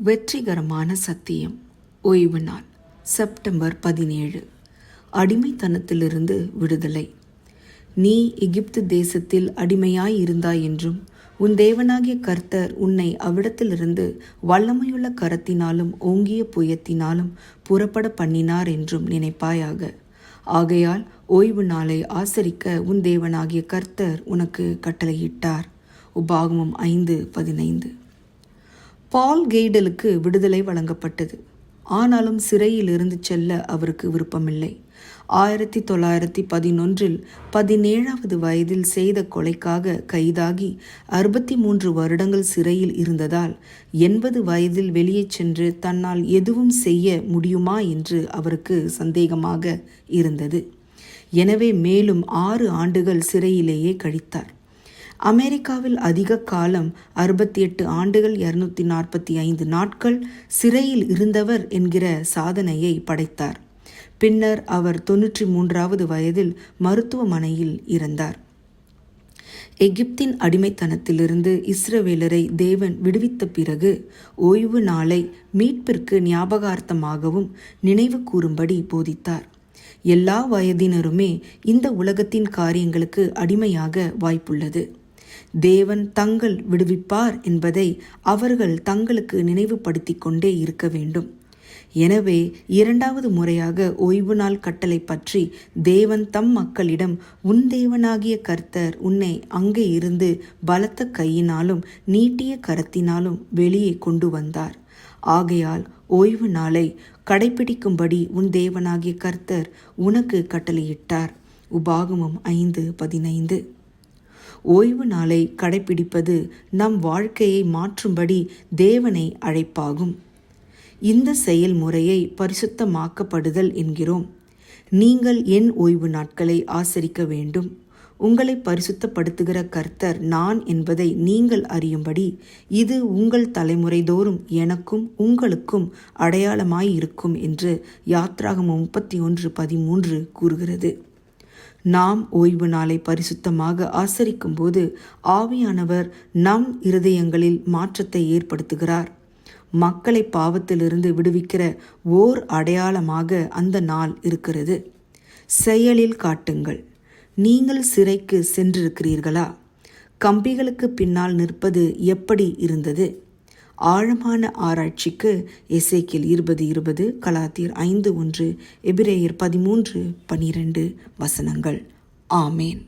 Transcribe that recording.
வெற்றிகரமான சத்தியம். ஓய்வு நாள் செப்டம்பர் 17. அடிமைத்தனத்திலிருந்து விடுதலை. நீ எகிப்து தேசத்தில் அடிமையாய் இருந்தாய் என்றும் உன் தேவனாகிய கர்த்தர் உன்னை அவ்விடத்திலிருந்து வல்லமையுள்ள கரத்தினாலும் ஓங்கிய புயத்தினாலும் புறப்பட பண்ணினார் என்றும் நினைப்பாயாக. ஆகையால் ஓய்வு நாளை ஆசரிக்க உன் தேவனாகிய கர்த்தர் உனக்கு கட்டளையிட்டார். உபாகமம் 5:15. பால் கெய்டலுக்கு விடுதலை வழங்கப்பட்டது. ஆனாலும் சிறையில் இருந்து செல்ல அவருக்கு விருப்பமில்லை. 1911 17வது வயதில் செய்த கொலைக்காக கைதாகி 63 வருடங்கள் சிறையில் இருந்ததால் 80 வயதில் வெளியே சென்று தன்னால் எதுவும் செய்ய முடியுமா என்று அவருக்கு சந்தேகமாக இருந்தது. எனவே மேலும் 6 ஆண்டுகள் சிறையிலேயே கழித்தார். அமெரிக்காவில் அதிக காலம் 68 ஆண்டுகள் 245 நாட்கள் சிறையில் இருந்தவர் என்கிற சாதனையை படைத்தார். பின்னர் அவர் 93வது வயதில் மருத்துவமனையில் இறந்தார். எகிப்தின் அடிமைத்தனத்திலிருந்து இஸ்ரவேலரை தேவன் விடுவித்த பிறகு ஓய்வு நாளை மீட்பிற்கு ஞாபகார்த்தமாகவும் நினைவு கூறும்படி போதித்தார். எல்லா வயதினருமே இந்த உலகத்தின் காரியங்களுக்கு அடிமையாக வாய்ப்புள்ளது. தேவன் தங்கள் விடுவிப்பார் என்பதை அவர்கள் தங்களுக்கு நினைவுபடுத்தி கொண்டே இருக்க வேண்டும். எனவே 2வது முறையாக ஓய்வு நாள் கட்டளை பற்றி தேவன் தம் மக்களிடம், உன் தேவனாகிய கர்த்தர் உன்னை அங்கே இருந்து பலத்த கையினாலும் நீட்டிய கரத்தினாலும் வெளியே கொண்டு வந்தார். ஆகையால் ஓய்வு நாளை கடைபிடிக்கும்படி உன் தேவனாகிய கர்த்தர் உனக்கு கட்டளையிட்டார். உபாகமம் 5:15. ஓய்வு நாளை கடைபிடிப்பது நம் வாழ்க்கையை மாற்றும்படி தேவனை அழைப்பாகும். இந்த செயல்முறையை பரிசுத்தமாக்கப்படுதல் என்கிறோம். நீங்கள் என் ஓய்வு நாட்களை ஆசரிக்க வேண்டும். உங்களை பரிசுத்தப்படுத்துகிற கர்த்தர் நான் என்பதை நீங்கள் அறியும்படி இது உங்கள் தலைமுறை தோறும் எனக்கும் உங்களுக்கும் அடையாளமாயிருக்கும் என்று யாத்ராகமம் 31:13 கூறுகிறது. நாம் ஓய்வு நாளை பரிசுத்தமாக ஆசரிக்கும் போது ஆவியானவர் நம் இருதயங்களில் மாற்றத்தை ஏற்படுத்துகிறார். மக்களை பாவத்திலிருந்து விடுவிக்கிற ஓர் அடையாளமாக அந்த நாள் இருக்கிறது. செயலில் காட்டுங்கள். நீங்கள் சிறைக்கு சென்றிருக்கிறீர்களா? கம்பிகளுக்கு பின்னால் நிற்பது எப்படி இருந்தது? ஆழமான ஆராய்ச்சிக்கு எசேக்கியேல் 20:20, கலாத்தியர் 5:1, எபிரேயர் 13:12 வசனங்கள். ஆமேன்.